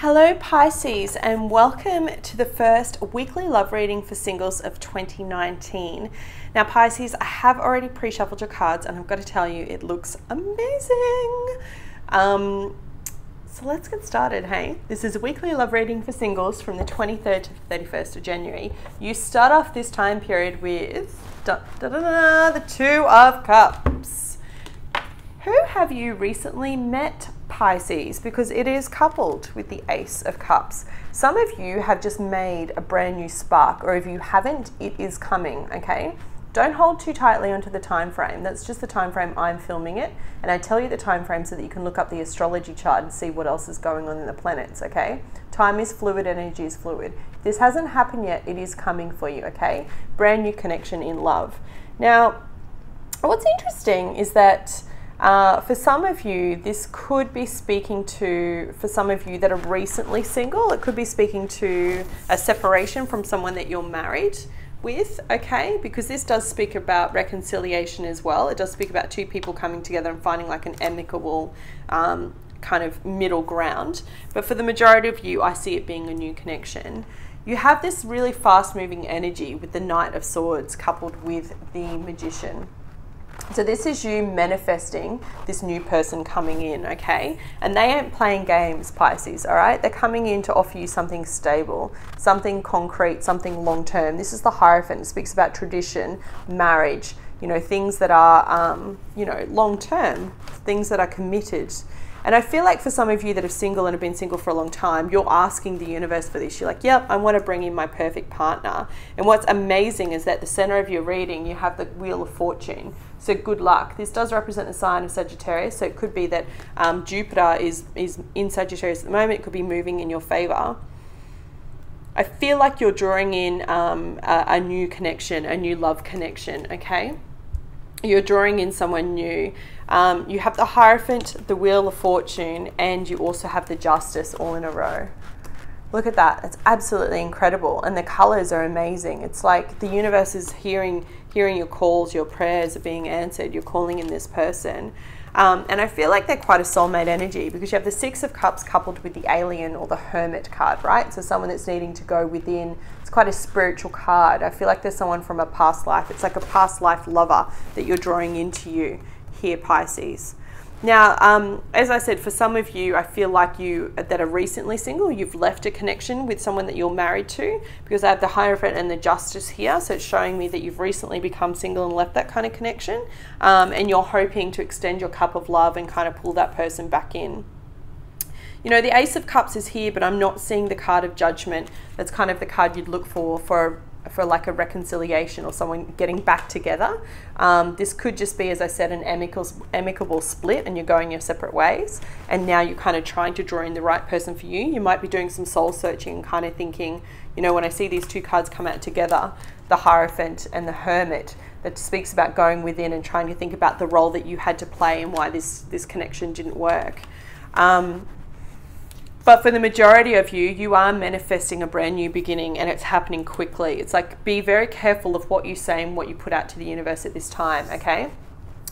Hello Pisces, and welcome to the first weekly love reading for singles of 2019. Now Pisces, I have already pre-shuffled your cards and I've got to tell you it looks amazing. So let's get started, hey? This is a weekly love reading for singles from the 23rd to the 31st of January. You start off this time period with the Two of Cups. Who have you recently met, Pisces? Because it is coupled with the Ace of Cups. Some of you have just made a brand new spark, or if you haven't, it is coming, okay? Don't hold too tightly onto the time frame. That's just the time frame I'm filming it, and I tell you the time frame so that you can look up the astrology chart and see what else is going on in the planets, okay? Time is fluid, energy is fluid. If this hasn't happened yet, it is coming for you, okay? Brand new connection in love. Now, what's interesting is that for some of you, this could be speaking to, for some of you that are recently single, it could be speaking to a separation from someone that you're married with, okay? Because this does speak about reconciliation as well. It does speak about two people coming together and finding like an amicable kind of middle ground. But for the majority of you, I see it being a new connection. You have this really fast-moving energy with the Knight of Swords coupled with the Magician. So this is you manifesting this new person coming in, okay? And they ain't playing games, Pisces, all right? They're coming in to offer you something stable, something concrete, something long-term. This is the Hierophant. It speaks about tradition, marriage, you know, things that are, you know, long-term, things that are committed. And I feel like for some of you that are single and have been single for a long time, you're asking the universe for this. You're like, yep, I want to bring in my perfect partner. And what's amazing is that the center of your reading, you have the Wheel of Fortune. So good luck. This does represent the sign of Sagittarius. So it could be that Jupiter is in Sagittarius at the moment. It could be moving in your favor. I feel like you're drawing in a new connection, a new love connection, okay? You're drawing in someone new. You have the Hierophant, the Wheel of Fortune, and you also have the Justice all in a row. Look at that. It's absolutely incredible. And the colors are amazing. It's like the universe is hearing your calls, your prayers are being answered. You're calling in this person. And I feel like they're quite a soulmate energy because you have the Six of Cups coupled with the Alien or the Hermit card, right? So someone that's needing to go within. It's quite a spiritual card. I feel like there's someone from a past life. It's like a past life lover that you're drawing into you here, Pisces. Now, as I said, for some of you, I feel like you that are recently single, you've left a connection with someone that you're married to, because I have the Hierophant and the Justice here. So it's showing me that you've recently become single and left that kind of connection. And you're hoping to extend your cup of love and kind of pull that person back in. You know, the Ace of Cups is here, but I'm not seeing the card of Judgment. That's kind of the card you'd look for like a reconciliation or someone getting back together. This could just be, as I said, an amicable split and you're going your separate ways. And now you're kind of trying to draw in the right person for you. You might be doing some soul searching and kind of thinking, you know, when I see these two cards come out together, the Hierophant and the Hermit, that speaks about going within and trying to think about the role that you had to play and why this connection didn't work. But for the majority of you, you are manifesting a brand new beginning and it's happening quickly. It's like, be very careful of what you say and what you put out to the universe at this time, okay?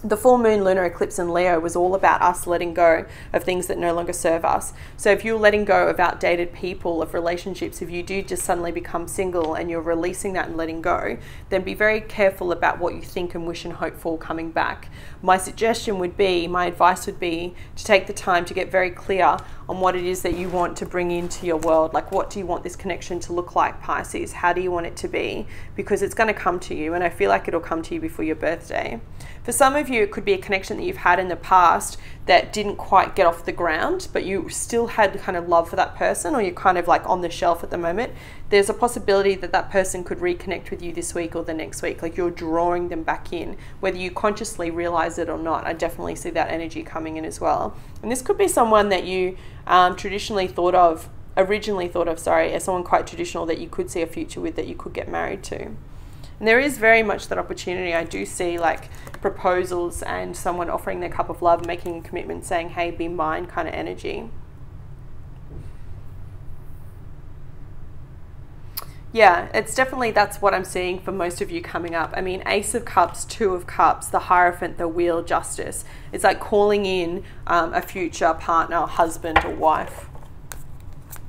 The full moon lunar eclipse in Leo was all about us letting go of things that no longer serve us. So if you're letting go of outdated people, of relationships, if you do just suddenly become single and you're releasing that and letting go, then be very careful about what you think and wish and hope for coming back. My suggestion would be, my advice would be to take the time to get very clear on what it is that you want to bring into your world. Like, what do you want this connection to look like, Pisces? How do you want it to be? Because it's going to come to you, and I feel like it'll come to you before your birthday. For some of you, it could be a connection that you've had in the past that didn't quite get off the ground, but you still had kind of love for that person, or you're kind of like on the shelf at the moment. There's a possibility that that person could reconnect with you this week or the next week. Like, you're drawing them back in, whether you consciously realize it or not. I definitely see that energy coming in as well. And this could be someone that you originally thought of, as someone quite traditional that you could see a future with, that you could get married to. And there is very much that opportunity. I do see like proposals and someone offering their cup of love, making a commitment, saying, hey, be mine kind of energy. Yeah, it's definitely, that's what I'm seeing for most of you coming up. I mean, Ace of Cups, Two of Cups, the Hierophant, the Wheel, Justice. It's like calling in a future partner, husband or wife.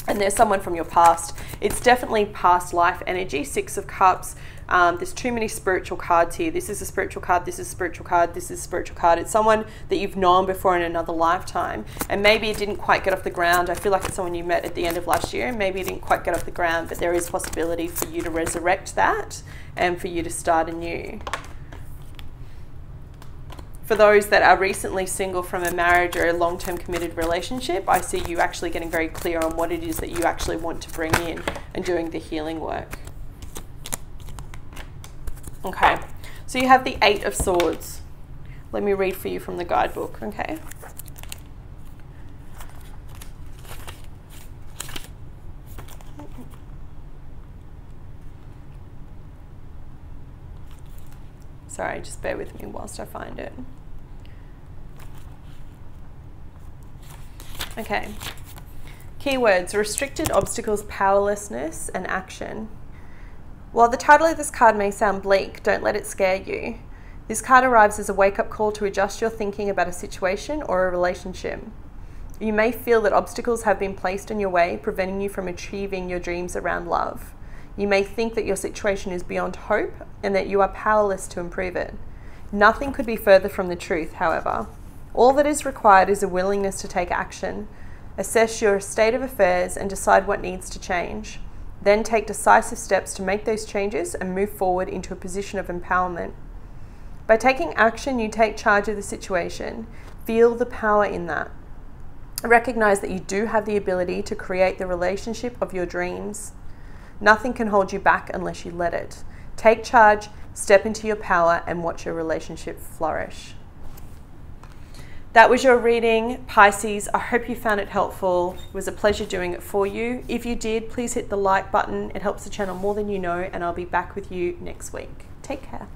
and there's someone from your past. It's definitely past life energy. Six of Cups. There's too many spiritual cards here. This is a spiritual card, this is a spiritual card, this is a spiritual card. It's someone that you've known before in another lifetime, and maybe it didn't quite get off the ground. I feel like it's someone you met at the end of last year, and maybe it didn't quite get off the ground, but there is possibility for you to resurrect that and for you to start anew. For those that are recently single from a marriage or a long-term committed relationship, I see you actually getting very clear on what it is that you actually want to bring in and doing the healing work. Okay, so you have the Eight of Swords. Let me read for you from the guidebook, okay? Sorry, just bear with me whilst I find it. Okay. Keywords: restricted, obstacles, powerlessness, and action. While the title of this card may sound bleak, don't let it scare you. This card arrives as a wake-up call to adjust your thinking about a situation or a relationship. You may feel that obstacles have been placed in your way, preventing you from achieving your dreams around love. You may think that your situation is beyond hope and that you are powerless to improve it. Nothing could be further from the truth, however. All that is required is a willingness to take action. Assess your state of affairs and decide what needs to change. Then take decisive steps to make those changes and move forward into a position of empowerment. By taking action, you take charge of the situation. Feel the power in that. Recognize that you do have the ability to create the relationship of your dreams. Nothing can hold you back unless you let it. Take charge, step into your power, and watch your relationship flourish. That was your reading, Pisces. I hope you found it helpful. It was a pleasure doing it for you. If you did, please hit the like button. It helps the channel more than you know, and I'll be back with you next week. Take care.